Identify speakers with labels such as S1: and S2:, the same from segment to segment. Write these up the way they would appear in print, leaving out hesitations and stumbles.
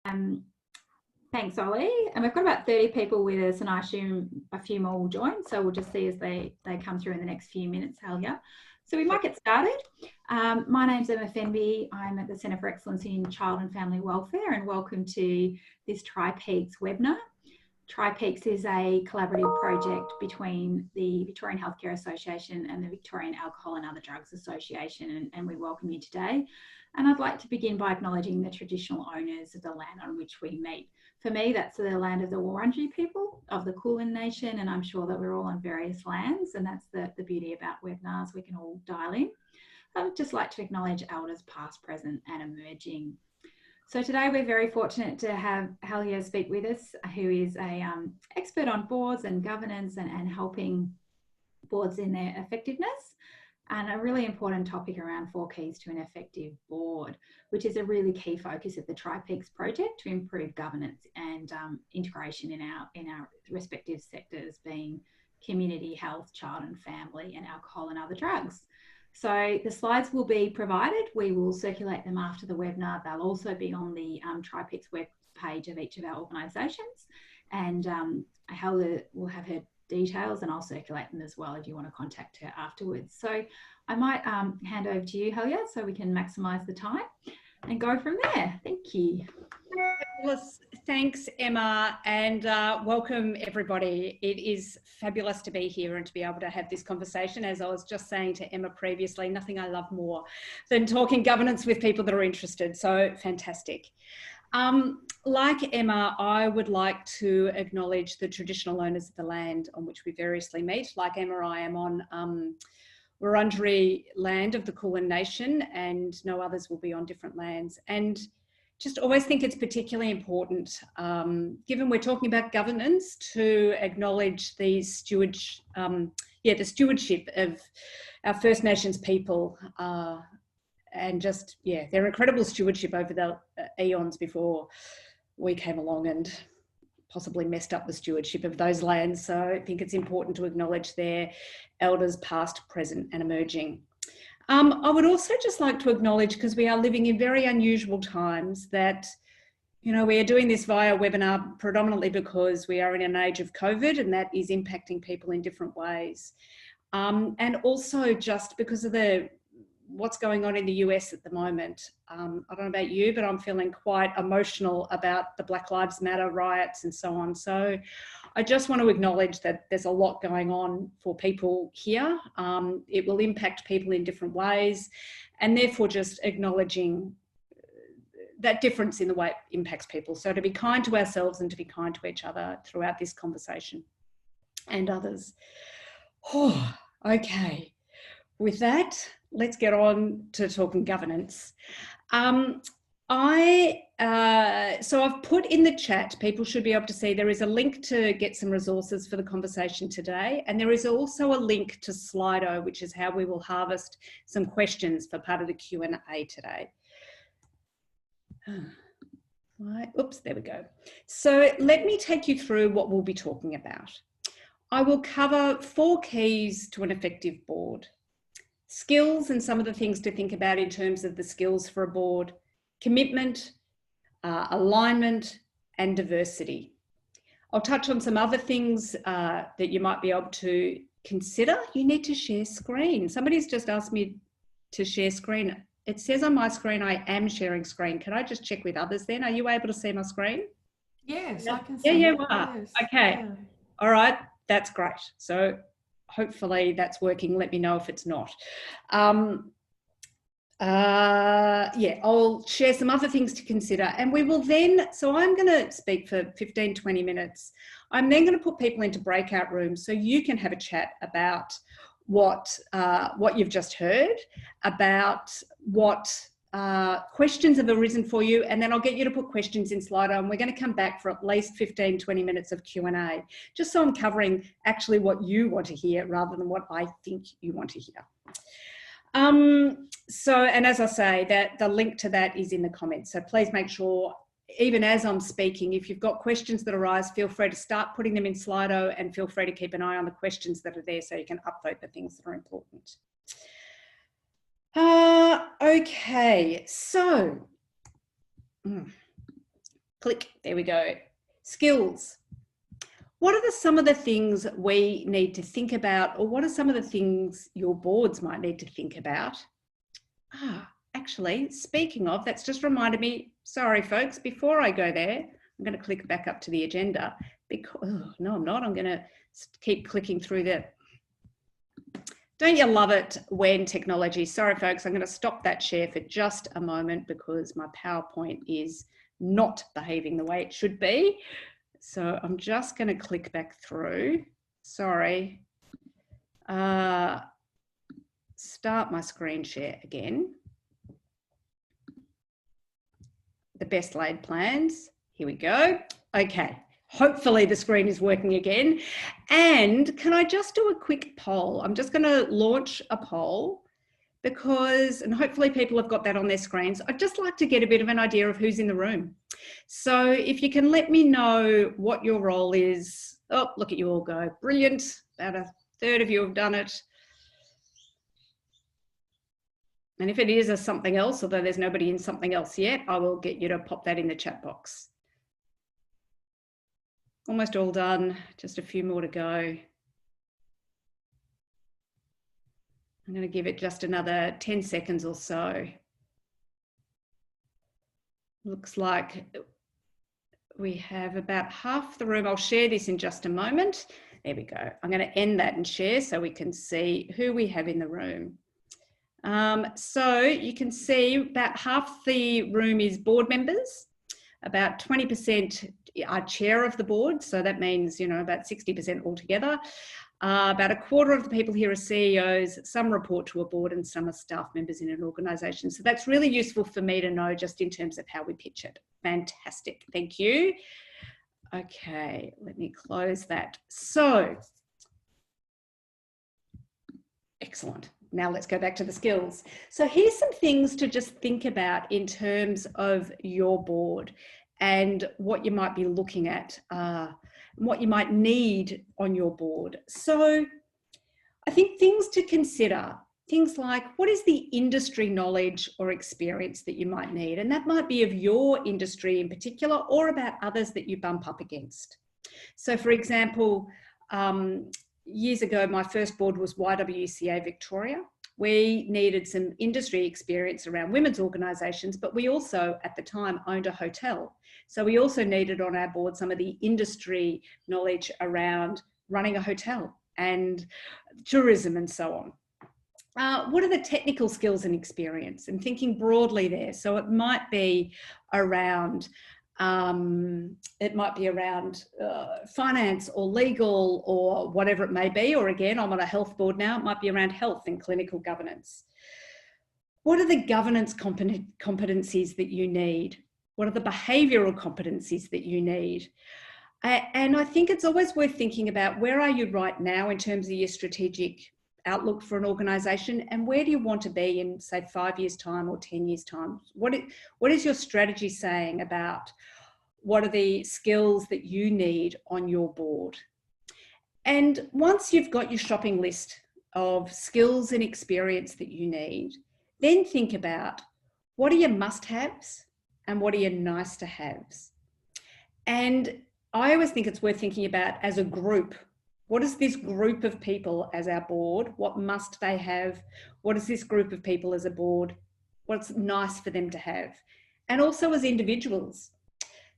S1: Thanks, Ollie. And we've got about 30 people with us, and I assume a few more will join. So we'll just see as they come through in the next few minutes, Helga. So we might get started. My name's Emma Fenby. I'm at the Centre for Excellence in Child and Family Welfare, and welcome to this TriPeaks webinar. TriPeaks is a collaborative project between the Victorian Healthcare Association and the Victorian Alcohol and Other Drugs Association, and we welcome you today. And I'd like to begin by acknowledging the traditional owners of the land on which we meet. For me, that's the land of the Wurundjeri people of the Kulin Nation, and I'm sure that we're all on various lands, and that's the beauty about webinars, we can all dial in. I would just like to acknowledge elders past, present and emerging. So today we're very fortunate to have Helga speak with us, who is an expert on boards and governance and helping boards in their effectiveness, and a really important topic around 4 keys to an effective board, which is a really key focus of the TriPeaks project to improve governance and integration in our respective sectors, being community, health, child and family, and alcohol and other drugs. So the slides will be provided. We will circulate them after the webinar. They'll also be on the TriPeaks web page of each of our organisations, and Helga will have her details, and I'll circulate them as well if you want to contact her afterwards. So I might hand over to you, Helga, so we can maximise the time and go from there. Thank you.
S2: Thanks, Emma, and welcome everybody. It is fabulous to be here and to be able to have this conversation. As I was just saying to Emma previously, nothing I love more than talking governance with people that are interested, so fantastic. Like Emma, I would like to acknowledge the traditional owners of the land on which we variously meet. Like Emma, I am on Wurundjeri land of the Kulin Nation, and no others will be on different lands. And just always think it's particularly important, given we're talking about governance, to acknowledge the stewardship of our First Nations people, and just, their incredible stewardship over the eons before we came along and possibly messed up the stewardship of those lands. So I think it's important to acknowledge their elders past, present and emerging. I would also just like to acknowledge, because we are living in very unusual times, that, we are doing this via webinar predominantly because we are in an age of COVID, and that is impacting people in different ways. And also just because of what's going on in the US at the moment. I don't know about you, but I'm feeling quite emotional about the Black Lives Matter riots and so on. So I just want to acknowledge that there's a lot going on for people here. It will impact people in different ways, and therefore just acknowledging that difference in the way it impacts people. So to be kind to ourselves and to be kind to each other throughout this conversation and others. Oh, okay. With that, let's get on to talking governance. So I've put in the chat, people should be able to see, there is a link to get some resources for the conversation today. And there is also a link to Slido, which is how we will harvest some questions for part of the Q&A today. Oops, there we go. So let me take you through what we'll be talking about. I will cover 4 keys to an effective board. Skills and some of the things to think about in terms of the skills for a board, commitment, alignment and diversity. I'll touch on some other things that you might be able to consider. You need to share screen. Somebody's just asked me to share screen. It says on my screen I am sharing screen. Can I just check with others then? Are you able to see my screen?
S3: Yes,
S2: yeah.
S3: I can see.
S2: Yeah, you are.
S3: Yes.
S2: Okay.
S3: Yeah.
S2: All right, that's great. So hopefully that's working. Let me know if it's not. I'll share some other things to consider, and we will then, so I'm going to speak for 15, 20 minutes. I'm then going to put people into breakout rooms so you can have a chat about what you've just heard, about what questions have arisen for you, and then I'll get you to put questions in Slido, and we're going to come back for at least 15, 20 minutes of Q&A, just so I'm covering actually what you want to hear rather than what I think you want to hear. And as I say, that the link to that is in the comments. So please make sure, even as I'm speaking, if you've got questions that arise, feel free to start putting them in Slido, and feel free to keep an eye on the questions that are there so you can upvote the things that are important. Okay, so Click, there we go. Skills. What are some of the things we need to think about, or what are some of the things your boards might need to think about? Actually, speaking of, that's just reminded me, sorry folks, before I go there, I'm going to click back up to the agenda because, no, I'm not. I'm going to keep clicking through that. Don't you love it when technology, sorry folks, I'm going to stop that share for just a moment because my PowerPoint is not behaving the way it should be. So I'm just going to click back through. Sorry. Start my screen share again. The best laid plans. Here we go. Okay. Hopefully the screen is working again. And can I just do a quick poll? I'm just going to launch a poll because, and hopefully people have got that on their screens. I'd just like to get a bit of an idea of who's in the room. So if you can let me know what your role is. Oh, look at you all go. Brilliant. About a third of you have done it. And if it is a something else, although there's nobody in something else yet, I will get you to pop that in the chat box. Almost all done, just a few more to go. I'm going to give it just another 10 seconds or so. Looks like we have about half the room. I'll share this in just a moment. There we go. I'm going to end that and share so we can see who we have in the room. So you can see about half the room is board members, about 20% are chair of the board. So that means, you know, about 60% altogether. About a quarter of the people here are CEOs, some report to a board and some are staff members in an organisation. So that's really useful for me to know just in terms of how we pitch it. Fantastic, thank you. Okay, let me close that. So, excellent. Now let's go back to the skills. So here's some things to just think about in terms of your board and what you might be looking at, what you might need on your board. So I think things to consider, things like what is the industry knowledge or experience that you might need? And that might be of your industry in particular or about others that you bump up against. So for example, years ago, my first board was YWCA Victoria. We needed some industry experience around women's organisations, but we also, at the time, owned a hotel. So we also needed on our board some of the industry knowledge around running a hotel and tourism and so on. What are the technical skills and experience? And thinking broadly there. So it might be around finance or legal or whatever it may be, or again, I'm on a health board now, it might be around health and clinical governance. What are the governance competencies that you need? What are the behavioural competencies that you need? And I think it's always worth thinking about where are you right now in terms of your strategic outlook for an organisation, and where do you want to be in, say, 5 years' time or 10 years' time? What is your strategy saying about what are the skills that you need on your board? And once you've got your shopping list of skills and experience that you need, then think about what are your must-haves and what are your nice-to-haves. And I always think it's worth thinking about as a group. What is this group of people as our board? What must they have? What is this group of people as a board? What's nice for them to have? And also as individuals.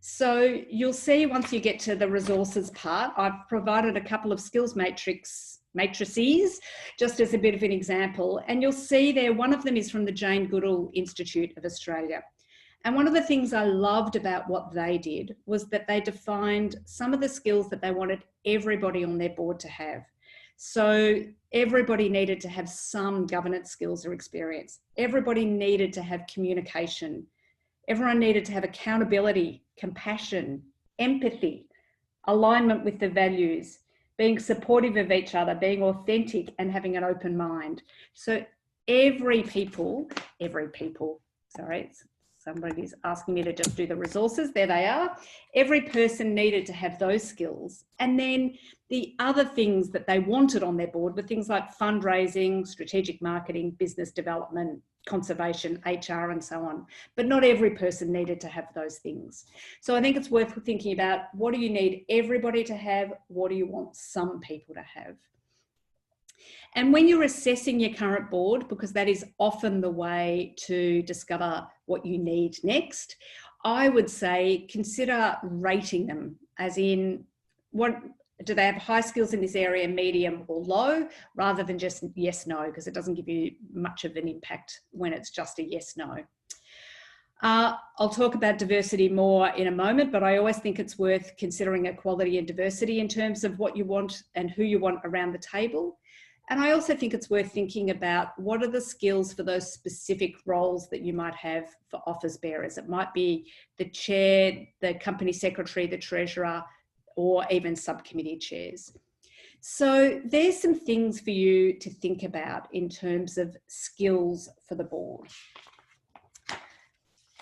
S2: So you'll see once you get to the resources part, I've provided a couple of skills matrices, just as a bit of an example. And you'll see there, one of them is from the Jane Goodall Institute of Australia. And one of the things I loved about what they did was that they defined some of the skills that they wanted everybody on their board to have. So everybody needed to have some governance skills or experience. Everybody needed to have communication. Everyone needed to have accountability, compassion, empathy, alignment with the values, being supportive of each other, being authentic and having an open mind. So every people, sorry, somebody's asking me to just do the resources. There they are. Every person needed to have those skills. And then the other things that they wanted on their board were things like fundraising, strategic marketing, business development, conservation, HR, and so on. But not every person needed to have those things. So I think it's worth thinking about, what do you need everybody to have? What do you want some people to have? And when you're assessing your current board, because that is often the way to discover what you need next, I would say consider rating them, as in, what do they have high skills in this area, medium or low, rather than just yes, no, because it doesn't give you much of an impact when it's just a yes, no. I'll talk about diversity more in a moment, but I always think it's worth considering equality and diversity in terms of what you want and who you want around the table. And I also think it's worth thinking about, what are the skills for those specific roles that you might have for office bearers. It might be the chair, the company secretary, the treasurer, or even subcommittee chairs. So there's some things for you to think about in terms of skills for the board.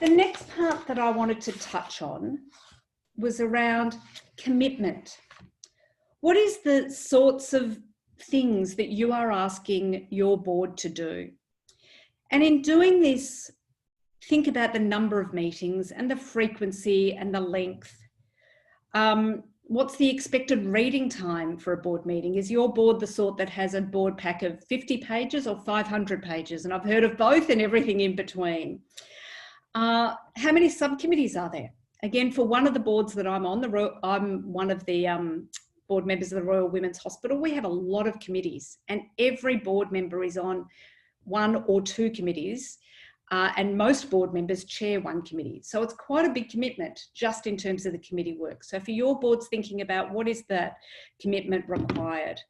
S2: The next part that I wanted to touch on was around commitment. What is the sorts of things that you are asking your board to do? And in doing this, think about the number of meetings and the frequency and the length. What's the expected reading time for a board meeting? Is your board the sort that has a board pack of 50 pages or 500 pages? And I've heard of both and everything in between. How many subcommittees are there? Again, for one of the boards that I'm on, I'm one of the board members of the Royal Women's Hospital. We have a lot of committees, and every board member is on one or two committees, and most board members chair one committee. So it's quite a big commitment just in terms of the committee work. So for your boards, thinking about what is that commitment required?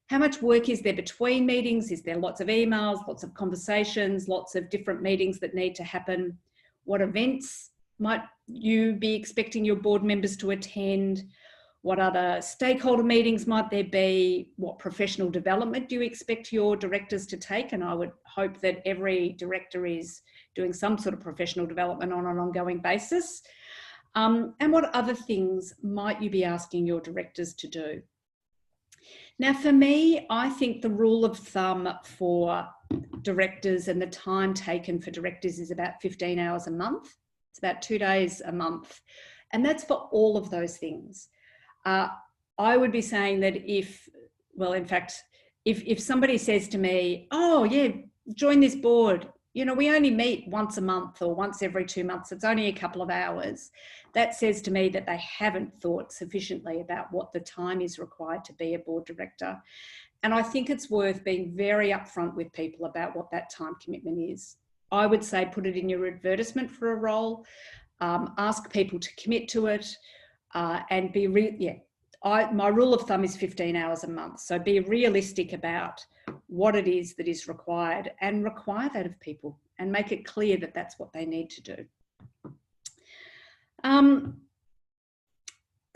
S2: How much work is there between meetings? Is there lots of emails, lots of conversations, lots of different meetings that need to happen? What events might you be expecting your board members to attend? What other stakeholder meetings might there be? What professional development do you expect your directors to take? And I would hope that every director is doing some sort of professional development on an ongoing basis. And what other things might you be asking your directors to do? Now, for me, I think the rule of thumb for directors and the time taken for directors is about 15 hours a month. It's about 2 days a month. And that's for all of those things. I would be saying that if somebody says to me, oh yeah, join this board, you know, we only meet once a month or once every 2 months, it's only a couple of hours, that says to me that they haven't thought sufficiently about what the time is required to be a board director. And I think it's worth being very upfront with people about what that time commitment is. I would say put it in your advertisement for a role, ask people to commit to it, and be my rule of thumb is 15 hours a month. So be realistic about what it is that is required, and require that of people, and make it clear that that's what they need to do.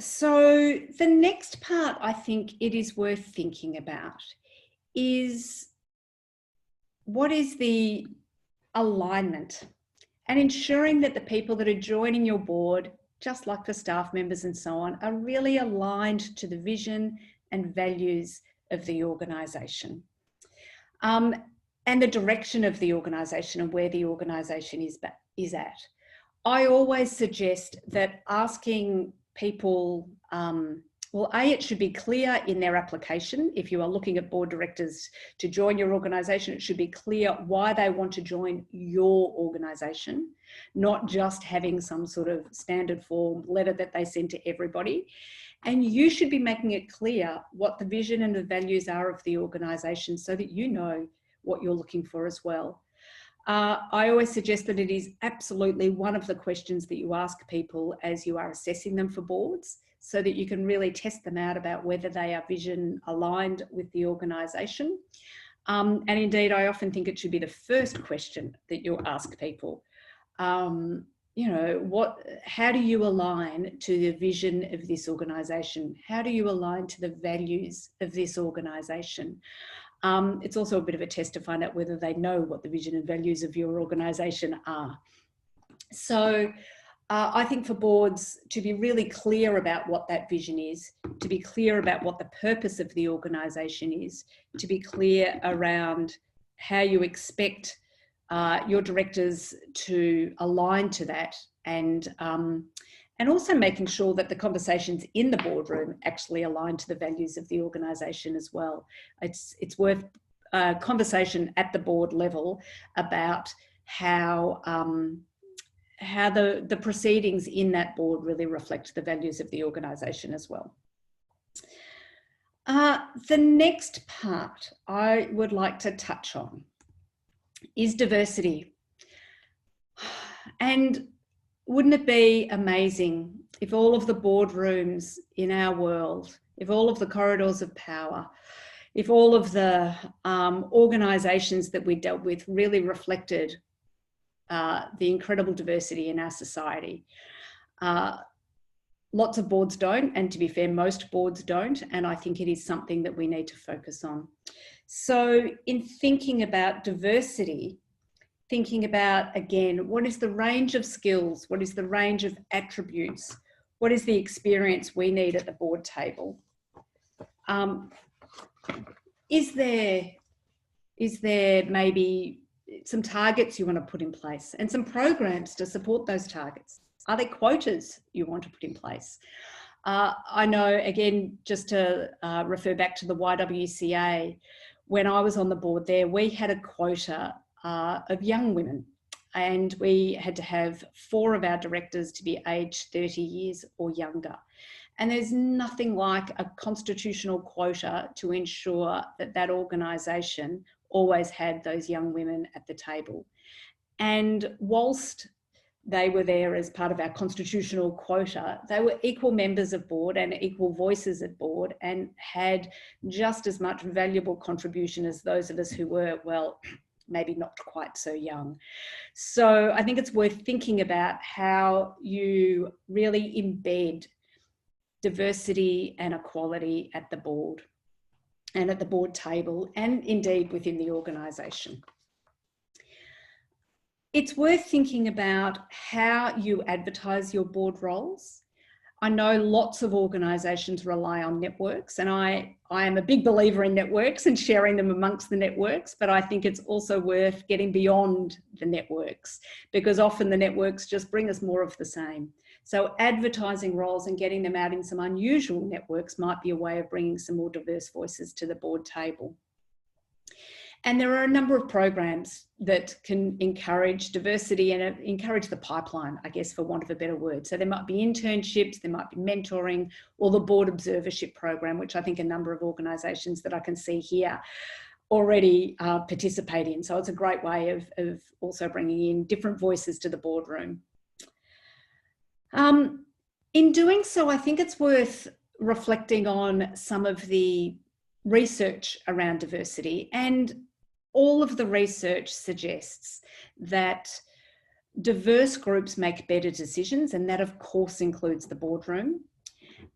S2: So the next part I think it is worth thinking about is, what is the alignment, and ensuring that the people that are joining your board, just like for staff members and so on, are really aligned to the vision and values of the organisation, and the direction of the organisation and where the organisation is at. I always suggest that asking people, it should be clear in their application. If you are looking at board directors to join your organisation, it should be clear why they want to join your organisation, not just having some sort of standard form letter that they send to everybody. And you should be making it clear what the vision and the values are of the organisation, so that you know what you're looking for as well. I always suggest that it is absolutely one of the questions that you ask people as you are assessing them for boards, so that you can really test them out about whether they are vision aligned with the organisation. And indeed, I often think it should be the first question that you ask people. You know, how do you align to the vision of this organisation? How do you align to the values of this organisation? It's also a bit of a test to find out whether they know what the vision and values of your organisation are. So I think for boards to be really clear about what that vision is, to be clear about what the purpose of the organisation is, to be clear around how you expect your directors to align to that, and also making sure that the conversations in the boardroom actually align to the values of the organisation as well. It's worth a conversation at the board level about how the proceedings in that board really reflect the values of the organisation as well. The next part I would like to touch on is diversity. And wouldn't it be amazing if all of the boardrooms in our world, if all of the corridors of power, if all of the organisations that we dealt with really reflected the incredible diversity in our society? Lots of boards don't, and to be fair, most boards don't, and I think it is something that we need to focus on. So in thinking about diversity, thinking about, again, what is the range of skills? What is the range of attributes? What is the experience we need at the board table? Is there maybe some targets you want to put in place and some programs to support those targets? Are there quotas you want to put in place? I know, again, just to refer back to the YWCA, when I was on the board there, we had a quota of young women, and we had to have 4 of our directors to be aged 30 years or younger. And there's nothing like a constitutional quota to ensure that that organisation always had those young women at the table. And whilst they were there as part of our constitutional quota, they were equal members of board and equal voices at board, and had just as much valuable contribution as those of us who were, well, maybe not quite so young. So I think it's worth thinking about how you really embed diversity and equality at the board and at the board table, and indeed within the organisation. It's worth thinking about how you advertise your board roles. I know lots of organisations rely on networks, and I am a big believer in networks and sharing them amongst the networks, but I think it's also worth getting beyond the networks, because often the networks just bring us more of the same. So advertising roles and getting them out in some unusual networks might be a way of bringing some more diverse voices to the board table. And there are a number of programs that can encourage diversity and encourage the pipeline, I guess, for want of a better word. So there might be internships, there might be mentoring, or the board observership program, which I think a number of organisations that I can see here already participate in. So it's a great way of also bringing in different voices to the boardroom. In doing so, I think it's worth reflecting on some of the research around diversity, and all of the research suggests that diverse groups make better decisions, and that of course includes the boardroom.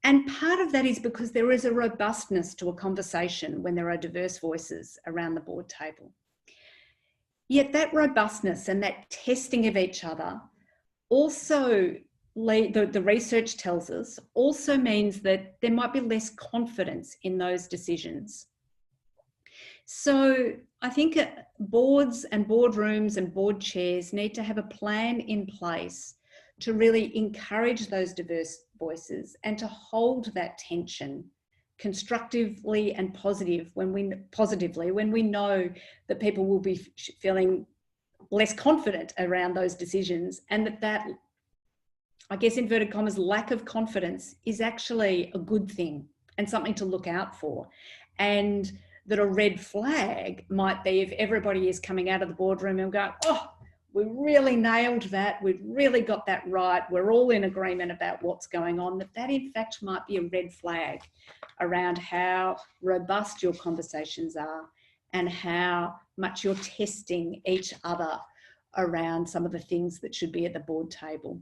S2: And part of that is because there is a robustness to a conversation when there are diverse voices around the board table. Yet that robustness and that testing of each other also, the research tells us, also means that there might be less confidence in those decisions. So I think boards and boardrooms and board chairs need to have a plan in place to really encourage those diverse voices and to hold that tension constructively and positively when we know that people will be feeling less confident around those decisions, and that I guess, inverted commas, lack of confidence is actually a good thing and something to look out for. And that a red flag might be if everybody is coming out of the boardroom and going, oh, we really nailed that, we've really got that right, we're all in agreement about what's going on, that in fact might be a red flag around how robust your conversations are and how much you're testing each other around some of the things that should be at the board table.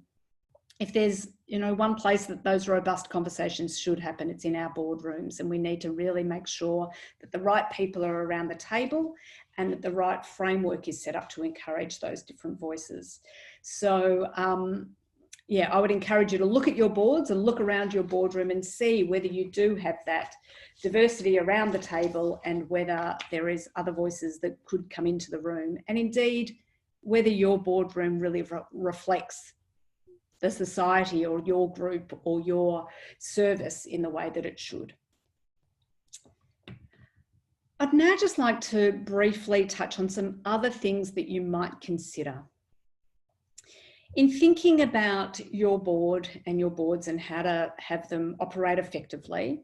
S2: If there's, one place that those robust conversations should happen, it's in our boardrooms, and we need to really make sure that the right people are around the table and that the right framework is set up to encourage those different voices. So, I would encourage you to look at your boards and look around your boardroom and see whether you do have that diversity around the table and whether there is other voices that could come into the room. And indeed, whether your boardroom really reflects the society or your group or your service in the way that it should. I'd now just like to briefly touch on some other things that you might consider. In thinking about your board and your boards and how to have them operate effectively,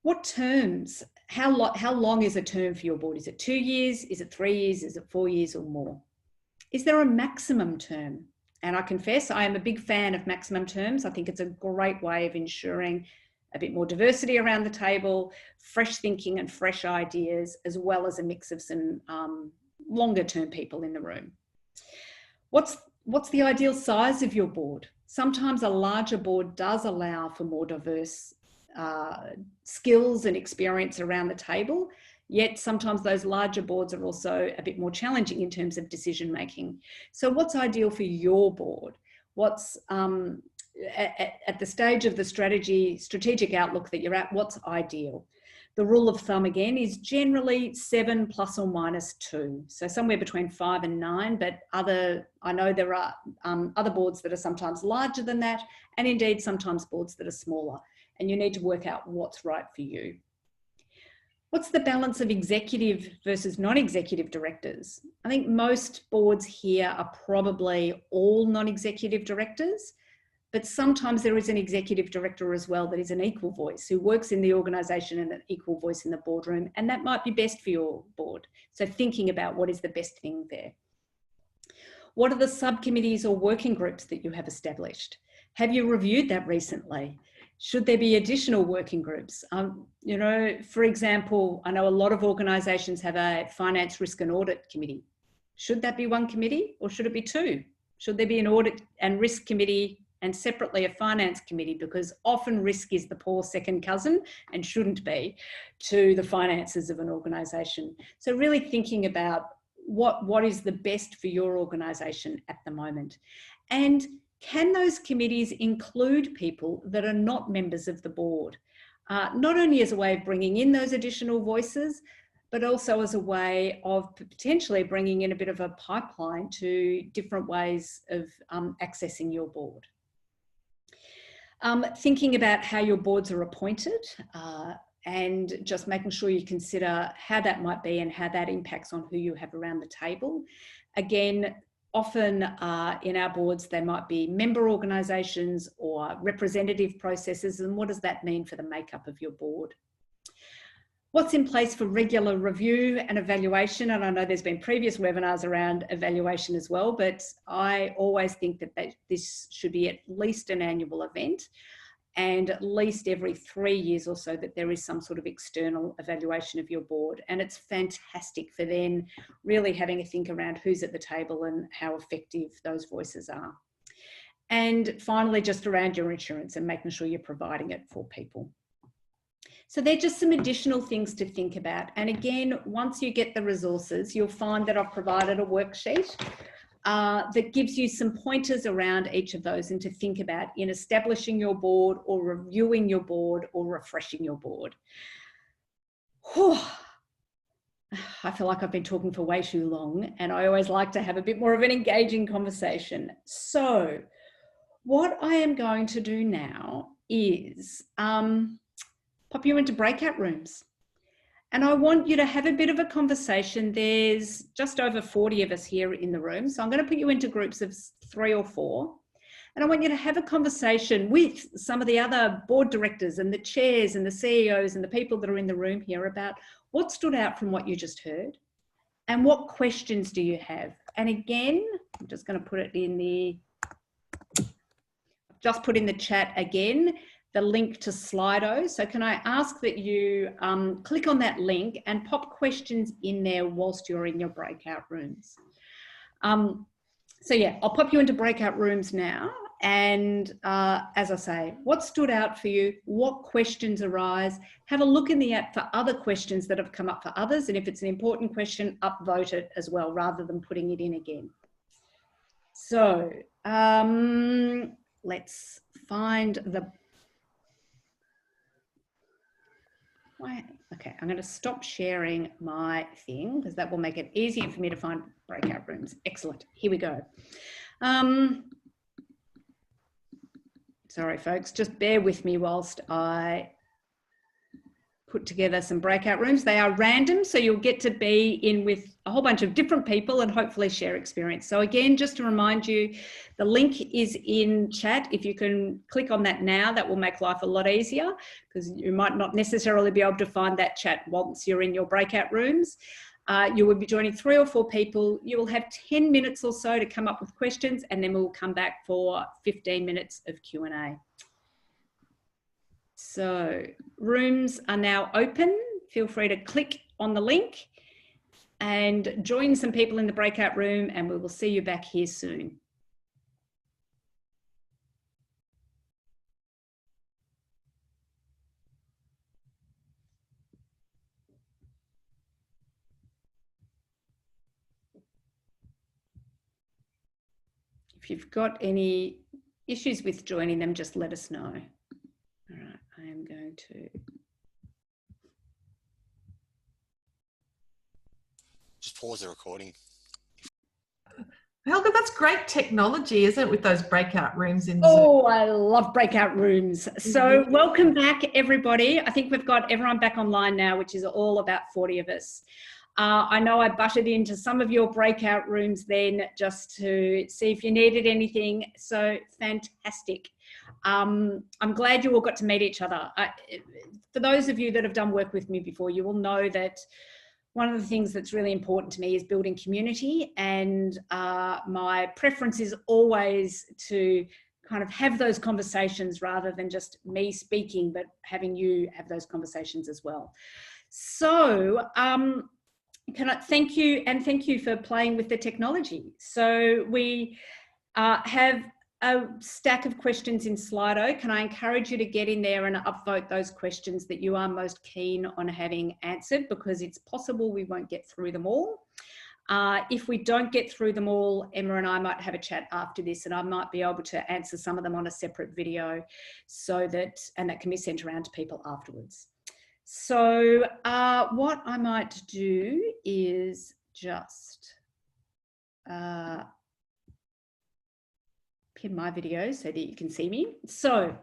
S2: what terms, how long is a term for your board? Is it 2 years? Is it 3 years? Is it 4 years or more? Is there a maximum term? And I confess, I am a big fan of maximum terms. I think it's a great way of ensuring a bit more diversity around the table, fresh thinking and fresh ideas, as well as a mix of some longer term people in the room. What's the ideal size of your board? Sometimes a larger board does allow for more diverse skills and experience around the table, yet sometimes those larger boards are also a bit more challenging in terms of decision making. So what's ideal for your board? What's at the stage of the strategic outlook that you're at, what's ideal? The rule of thumb again is generally 7 plus or minus 2. So somewhere between 5 and 9, but I know there are other boards that are sometimes larger than that, and indeed sometimes boards that are smaller, and you need to work out what's right for you. What's the balance of executive versus non-executive directors? I think most boards here are probably all non-executive directors, but sometimes there is an executive director as well that is an equal voice, who works in the organisation and an equal voice in the boardroom, and that might be best for your board. So thinking about what is the best thing there. What are the subcommittees or working groups that you have established? Have you reviewed that recently? Should there be additional working groups? You know, for example, I know a lot of organisations have a finance, risk and audit committee. Should that be one committee or should it be 2? Should there be an audit and risk committee and separately a finance committee? Because often risk is the poor second cousin and shouldn't be to the finances of an organisation. So really thinking about what is the best for your organisation at the moment. And can those committees include people that are not members of the board? Not only as a way of bringing in those additional voices, but also as a way of potentially bringing in a bit of a pipeline to different ways of accessing your board. Thinking about how your boards are appointed and just making sure you consider how that might be and how that impacts on who you have around the table. Again, often in our boards, they might be member organisations or representative processes. And what does that mean for the makeup of your board? What's in place for regular review and evaluation? And I know there's been previous webinars around evaluation as well, but I always think that this should be at least an annual event, and at least every 3 years or so that there is some sort of external evaluation of your board. And it's fantastic for then really having a think around who's at the table and how effective those voices are. And finally, just around your insurance and making sure you're providing it for people. So they're just some additional things to think about. And again, once you get the resources, you'll find that I've provided a worksheet that gives you some pointers around each of those and to think about in establishing your board or reviewing your board or refreshing your board. Whew. I feel like I've been talking for way too long, and I always like to have a bit more of an engaging conversation. So what I am going to do now is pop you into breakout rooms. And I want you to have a bit of a conversation. There's just over 40 of us here in the room. So I'm going to put you into groups of 3 or 4. And I want you to have a conversation with some of the other board directors and the chairs and the CEOs and the people that are in the room here about what stood out from what you just heard and what questions do you have. And again, I'm just going to put it in the, just put in the chat again, the link to Slido. So can I ask that you click on that link and pop questions in there whilst you're in your breakout rooms. So yeah, I'll pop you into breakout rooms now. And as I say, what stood out for you? What questions arise? Have a look in the app for other questions that have come up for others. And if it's an important question, upvote it as well, rather than putting it in again. So let's find the... Okay, I'm going to stop sharing my thing because that will make it easier for me to find breakout rooms. Excellent. Here we go. Sorry, folks, just bear with me whilst I put together some breakout rooms. They are random, so you'll get to be in with a whole bunch of different people and hopefully share experience. So again, just to remind you, the link is in chat. If you can click on that now, that will make life a lot easier because you might not necessarily be able to find that chat once you're in your breakout rooms. You will be joining 3 or 4 people. You will have 10 minutes or so to come up with questions, and then we'll come back for 15 minutes of Q&A. So rooms are now open. Feel free to click on the link and join some people in the breakout room, and we will see you back here soon. If you've got any issues with joining them, just let us know. All right, I am going to
S3: just pause the recording.
S4: Helga, that's great technology, isn't it, with those breakout rooms in Zoom?
S2: Oh, I love breakout rooms. So welcome back, everybody. I think we've got everyone back online now, which is all about 40 of us. I know I butted into some of your breakout rooms then just to see if you needed anything. So fantastic. I'm glad you all got to meet each other. For those of you that have done work with me before, you will know that one of the things that's really important to me is building community, and my preference is always to kind of have those conversations rather than just me speaking, but having you have those conversations as well. So can I thank you, and thank you for playing with the technology. So we have a stack of questions in Slido. Can I encourage you to get in there and upvote those questions that you are most keen on having answered, because it's possible we won't get through them all. If we don't get through them all, Emma and I might have a chat after this, and I might be able to answer some of them on a separate video, so that, and that can be sent around to people afterwards. So what I might do is just pin my video so that you can see me. So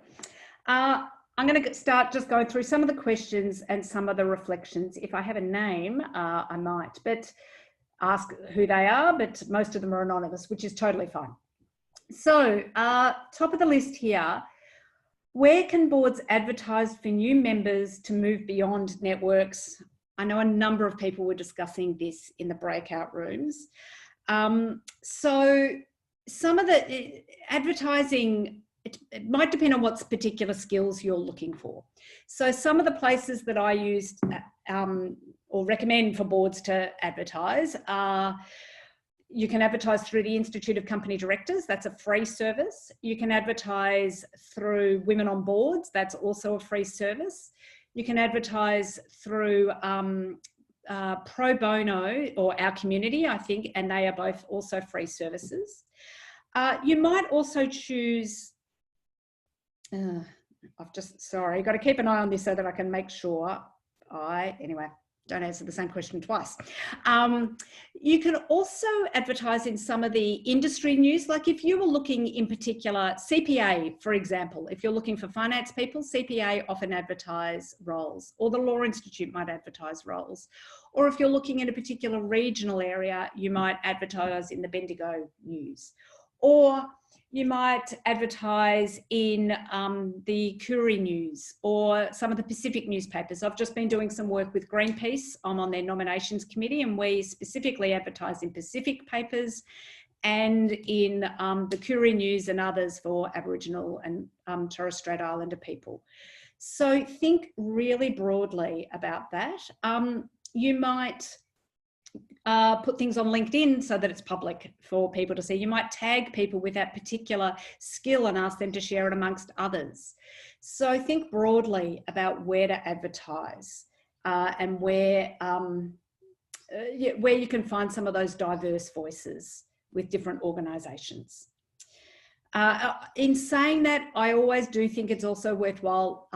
S2: I'm going to start just going through some of the questions and some of the reflections. If I have a name, I might, but ask who they are, but most of them are anonymous, which is totally fine. So top of the list here, where can boards advertise for new members to move beyond networks? I know a number of people were discussing this in the breakout rooms. So some of the advertising, it might depend on what particular skills you're looking for. So some of the places that I used or recommend for boards to advertise are, you can advertise through the Institute of Company Directors. That's a free service. You can advertise through Women on Boards. That's also a free service. You can advertise through Pro Bono or Our Community, I think, and they are both also free services. You might also choose, sorry, got to keep an eye on this so that I can make sure anyway, don't answer the same question twice. You can also advertise in some of the industry news, like if you were looking in particular, CPA, for example, if you're looking for finance people, CPA often advertise roles, or the Law Institute might advertise roles. Or if you're looking in a particular regional area, you might advertise in the Bendigo news. Or you might advertise in the Koori News or some of the Pacific newspapers. I've just been doing some work with Greenpeace. I'm on their nominations committee, and we specifically advertise in Pacific papers and in the Koori News and others for Aboriginal and Torres Strait Islander people. So think really broadly about that. You might put things on LinkedIn so that it's public for people to see. You might tag people with that particular skill and ask them to share it amongst others. So think broadly about where to advertise and where you can find some of those diverse voices with different organisations. In saying that, I always do think it's also worthwhile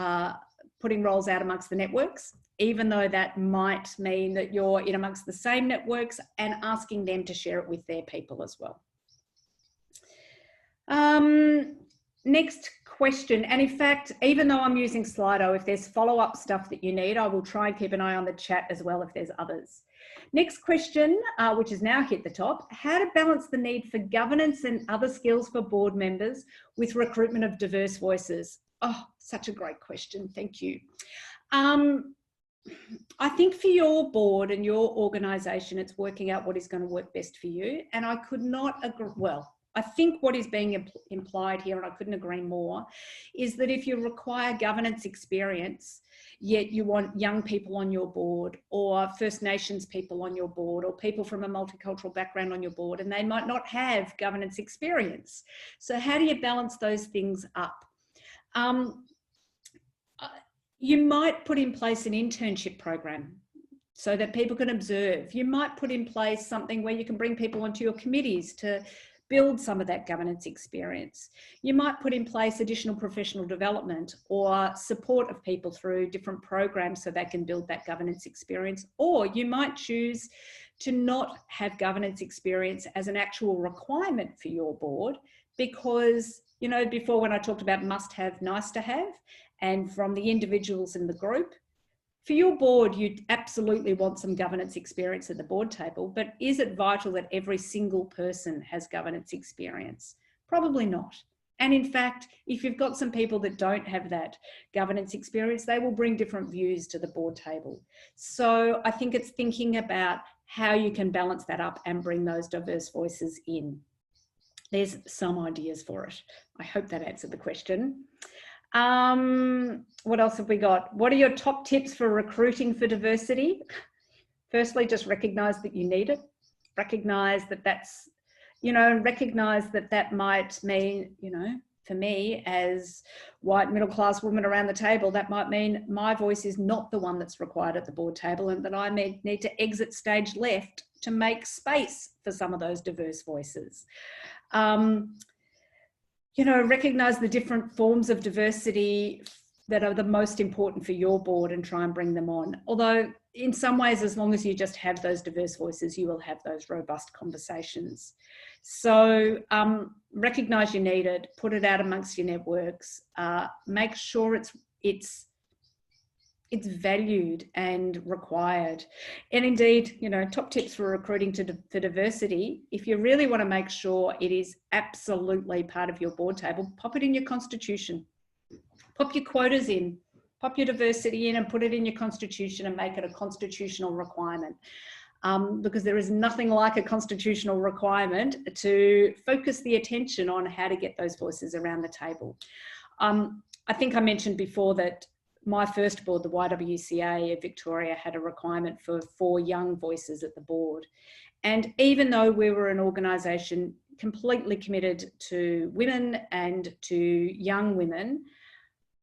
S2: putting roles out amongst the networks. even though that might mean that you're in amongst the same networks, and asking them to share it with their people as well. Next question, and in fact, even though I'm using Slido, if there's follow-up stuff that you need, I will try and keep an eye on the chat as well if there's others. Next question, which has now hit the top, how to balance the need for governance and other skills for board members with recruitment of diverse voices? Oh, such a great question, thank you. I think for your board and your organisation, it's working out what is going to work best for you. And I could not agree, well, I think what is being implied here, and I couldn't agree more, is that if you require governance experience, yet you want young people on your board, or First Nations people on your board, or people from a multicultural background on your board, and they might not have governance experience. So how do you balance those things up? You might put in place an internship program so that people can observe. You might put in place something where you can bring people onto your committees to build some of that governance experience. You might put in place additional professional development or support of people through different programs so they can build that governance experience. Or you might choose to not have governance experience as an actual requirement for your board, because, you know, before when I talked about must have, nice to have, and from the individuals in the group, for your board, you absolutely want some governance experience at the board table, but is it vital that every single person has governance experience? Probably not. And in fact, if you've got some people that don't have that governance experience, they will bring different views to the board table. So I think it's thinking about how you can balance that up and bring those diverse voices in. There's some ideas for it. I hope that answered the question. What else have we got? What are your top tips for recruiting for diversity? Firstly, just recognize that you need it. Recognize that that's, you know, recognize that that might mean, you know, for me as white middle-class woman around the table, that might mean my voice is not the one that's required at the board table, and that I may need to exit stage left to make space for some of those diverse voices. You know, recognize the different forms of diversity that are the most important for your board and try and bring them on. Although in some ways, as long as you just have those diverse voices, you will have those robust conversations. So recognize you need it, put it out amongst your networks, make sure it's valued and required. And indeed, you know, top tips for recruiting for diversity, if you really want to make sure it is absolutely part of your board table, pop it in your constitution. Pop your quotas in, pop your diversity in and put it in your constitution and make it a constitutional requirement. Because there is nothing like a constitutional requirement to focus the attention on how to get those voices around the table. I think I mentioned before that my first board, the YWCA of Victoria, had a requirement for 4 young voices at the board. And even though we were an organisation completely committed to women and to young women,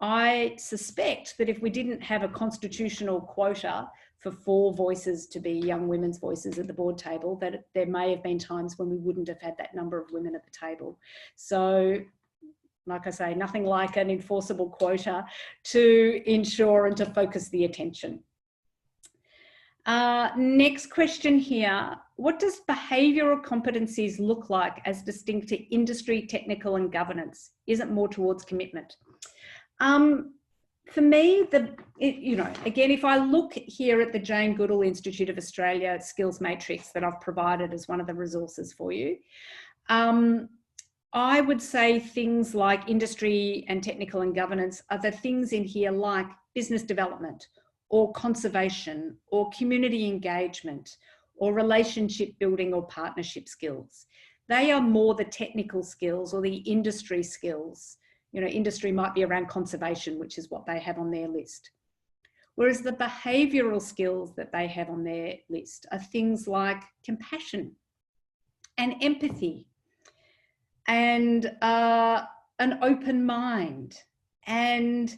S2: I suspect that if we didn't have a constitutional quota for 4 voices to be young women's voices at the board table, that there may have been times when we wouldn't have had that number of women at the table. So, like I say, nothing like an enforceable quota to ensure and to focus the attention. Next question here. What does behavioural competencies look like as distinct to industry, technical and governance? Is it more towards commitment? For me, you know, again, if I look here at the Jane Goodall Institute of Australia skills matrix that I've provided as one of the resources for you, I would say things like industry and technical and governance are the things in here like business development or conservation or community engagement or relationship building or partnership skills. They are more the technical skills or the industry skills. You know, industry might be around conservation, which is what they have on their list. Whereas the behavioural skills that they have on their list are things like compassion and empathy and an open mind and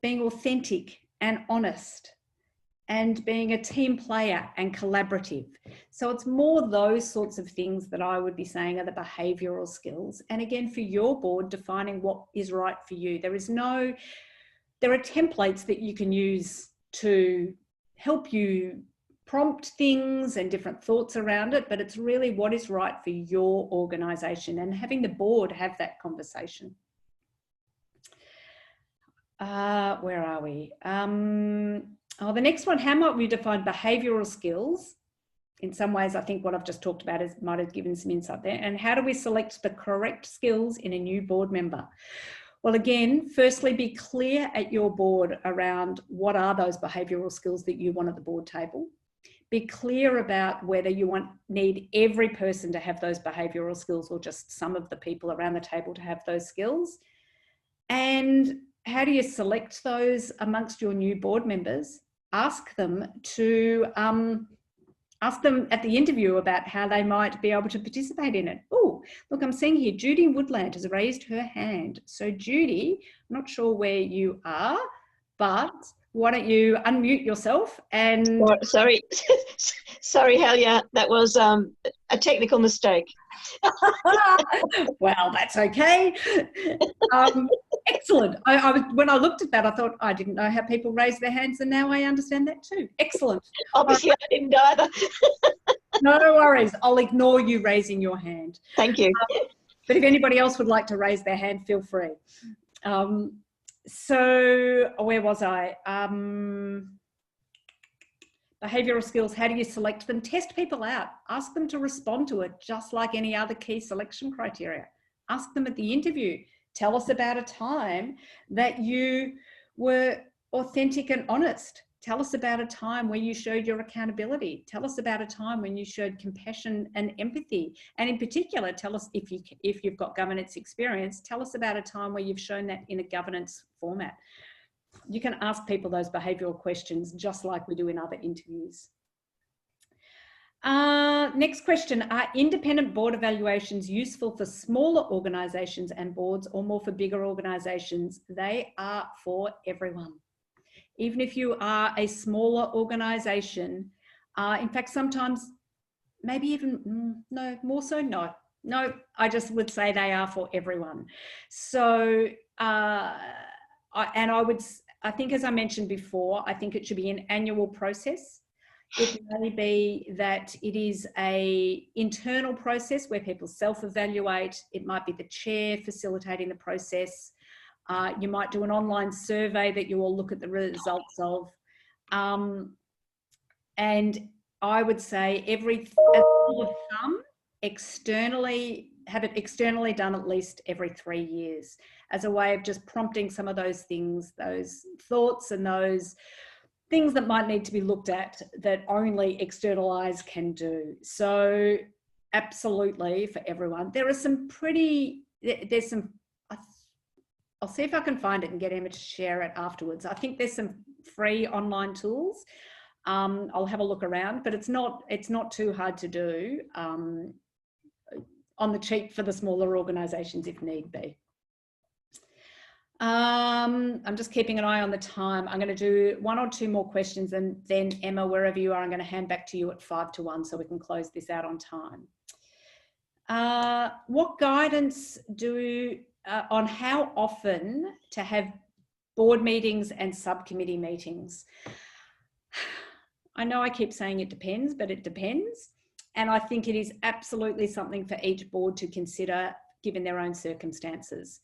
S2: being authentic and honest and being a team player and collaborative. So it's more those sorts of things that I would be saying are the behavioural skills. And again, for your board, defining what is right for you. There are templates that you can use to help you prompt things and different thoughts around it, but it's really what is right for your organisation, and having the board have that conversation. Where are we? The next one, how might we define behavioural skills? In some ways, I think what I've just talked about might have given some insight there. And how do we select the correct skills in a new board member? Well, again, firstly, be clear at your board around what are those behavioural skills that you want at the board table. Be clear about whether you need every person to have those behavioural skills or just some of the people around the table to have those skills. And how do you select those amongst your new board members? Ask them at the interview about how they might be able to participate in it. Oh, look, I'm seeing here, Judy Woodland has raised her hand. So Judy, I'm not sure where you are, but why don't you unmute yourself and...
S5: Sorry, sorry, Helga, that was a technical mistake.
S2: Well, that's okay. Excellent. When I looked at that, I thought, I didn't know how people raise their hands, and now I understand that too. Excellent.
S5: Obviously, I didn't either.
S2: No worries. I'll ignore you raising your hand.
S5: Thank you.
S2: But if anybody else would like to raise their hand, feel free. So where was I? Behavioural skills, how do you select them? Test people out. Ask them to respond to it just like any other key selection criteria. Ask them at the interview. Tell us about a time that you were authentic and honest. Tell us about a time where you showed your accountability. Tell us about a time when you showed compassion and empathy. And in particular, tell us if you've got governance experience, tell us about a time where you've shown that in a governance format. You can ask people those behavioural questions just like we do in other interviews. Next question, are independent board evaluations useful for smaller organisations and boards or more for bigger organisations? They are for everyone. Even if you are a smaller organisation, in fact, sometimes maybe even, no, more so, no, I just would say they are for everyone. So, I think, as I mentioned before, I think it should be an annual process. It may be that it is an internal process where people self-evaluate. It might be the chair facilitating the process. You might do an online survey that you all look at the results of. And I would say as a rule of thumb, have it externally done at least every 3 years as a way of just prompting some of those things, those thoughts and those things that might need to be looked at that only external eyes can do. So absolutely for everyone. There are some I'll see if I can find it and get Emma to share it afterwards. I think there's some free online tools. I'll have a look around, but it's not too hard to do on the cheap for the smaller organisations if need be. I'm just keeping an eye on the time. I'm going to do 1 or 2 more questions, and then Emma, wherever you are, I'm going to hand back to you at 5 to 1 so we can close this out on time. What guidance on how often to have board meetings and subcommittee meetings? I know I keep saying it depends, but it depends. And I think it is absolutely something for each board to consider given their own circumstances.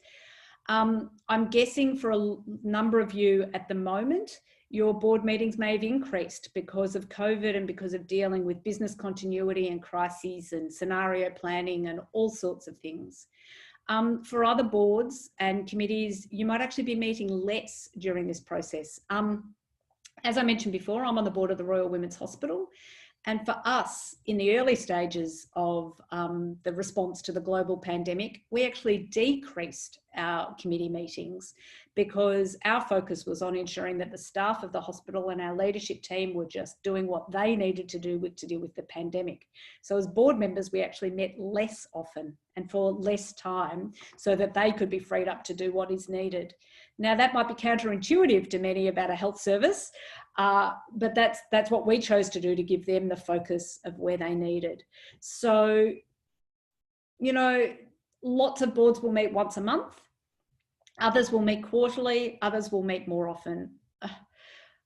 S2: I'm guessing for a number of you at the moment, your board meetings may have increased because of COVID and because of dealing with business continuity and crises and scenario planning and all sorts of things. For other boards and committees, you might actually be meeting less during this process. As I mentioned before, I'm on the board of the Royal Women's Hospital. And for us, in the early stages of the response to the global pandemic, we actually decreased our committee meetings because our focus was on ensuring that the staff of the hospital and our leadership team were just doing what they needed to do to deal with the pandemic. So as board members, we actually met less often and for less time so that they could be freed up to do what is needed. Now, that might be counterintuitive to many about a health service, but that's what we chose to do to give them the focus of where they needed. So, you know, lots of boards will meet once a month. Others will meet quarterly. Others will meet more often.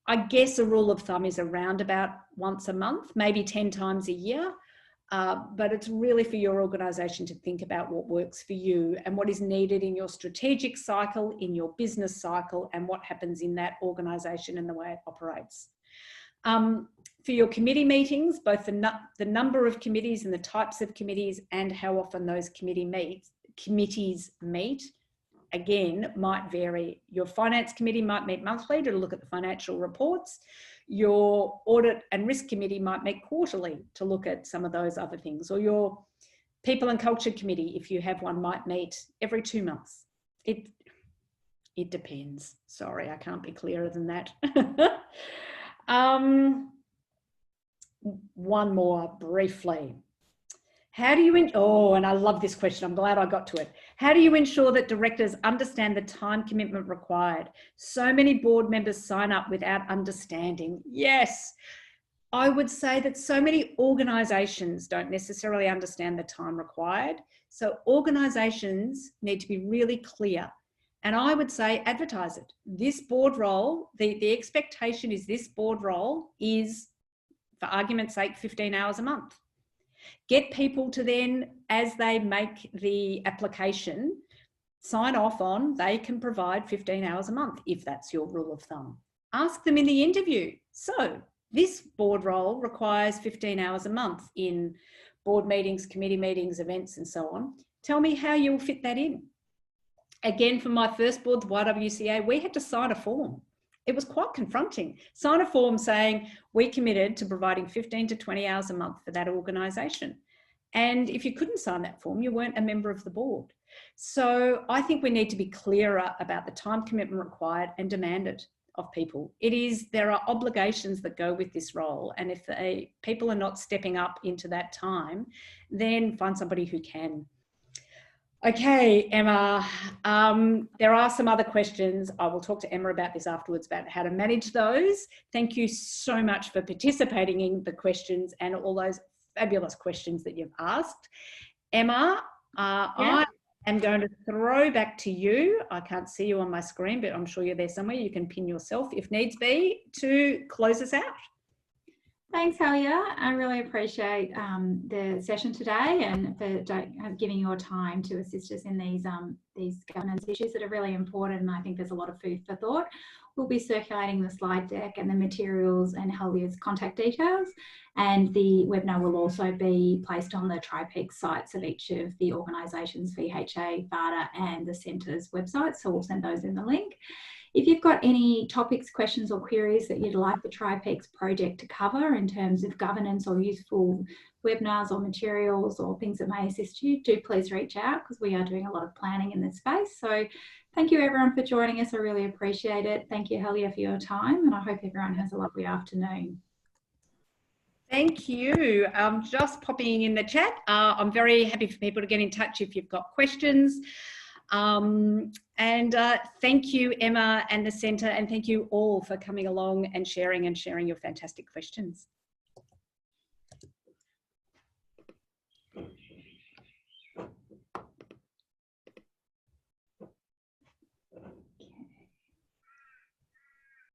S2: I guess a rule of thumb is around about once a month, maybe 10 times a year. But it's really for your organisation to think about what works for you and what is needed in your strategic cycle, in your business cycle, and what happens in that organisation and the way it operates. For your committee meetings, both the number of committees and the types of committees and how often those committees meet, again, might vary. Your finance committee might meet monthly to look at the financial reports. Your audit and risk committee might meet quarterly to look at some of those other things. Or your people and culture committee, if you have one, might meet every 2 months. It depends. Sorry, I can't be clearer than that. One more briefly. How do you, and I love this question, I'm glad I got to it. How do you ensure that directors understand the time commitment required? So many board members sign up without understanding. Yes, I would say that so many organisations don't necessarily understand the time required. So organisations need to be really clear. And I would say advertise it. This board role, the expectation is this board role is, for argument's sake, 15 hours a month. Get people to then, as they make the application, sign off on they can provide 15 hours a month, if that's your rule of thumb. Ask them in the interview. So this board role requires 15 hours a month in board meetings, committee meetings, events, and so on. Tell me how you'll fit that in. Again, for my first board, the YWCA, we had to sign a form. It was quite confronting. Sign a form saying we committed to providing 15 to 20 hours a month for that organisation. And if you couldn't sign that form, you weren't a member of the board. So I think we need to be clearer about the time commitment required and demand it of people. There are obligations that go with this role. And if people are not stepping up into that time, then find somebody who can. Okay, Emma, there are some other questions. I will talk to Emma about this afterwards, about how to manage those. Thank you so much for participating in the questions and all those fabulous questions that you've asked. Emma, I am going to throw back to you. I can't see you on my screen, but I'm sure you're there somewhere. You can pin yourself if needs be to close us out.
S1: Thanks, Helga. I really appreciate the session today and for giving your time to assist us in these governance issues that are really important. And I think there's a lot of food for thought. We'll be circulating the slide deck and the materials and Helga's contact details. And the webinar will also be placed on the TriPeaks sites of each of the organisations, VHA, VAADA and the centre's websites. So we'll send those in the link. If you've got any topics, questions or queries that you'd like the TriPeaks project to cover in terms of governance or useful webinars or materials or things that may assist you, do please reach out because we are doing a lot of planning in this space. So thank you everyone for joining us. I really appreciate it. Thank you, Helga, for your time and I hope everyone has a lovely afternoon.
S2: Thank you. Just popping in the chat. I'm very happy for people to get in touch if you've got questions. Thank you, Emma and the Centre, and thank you all for coming along and sharing your fantastic questions.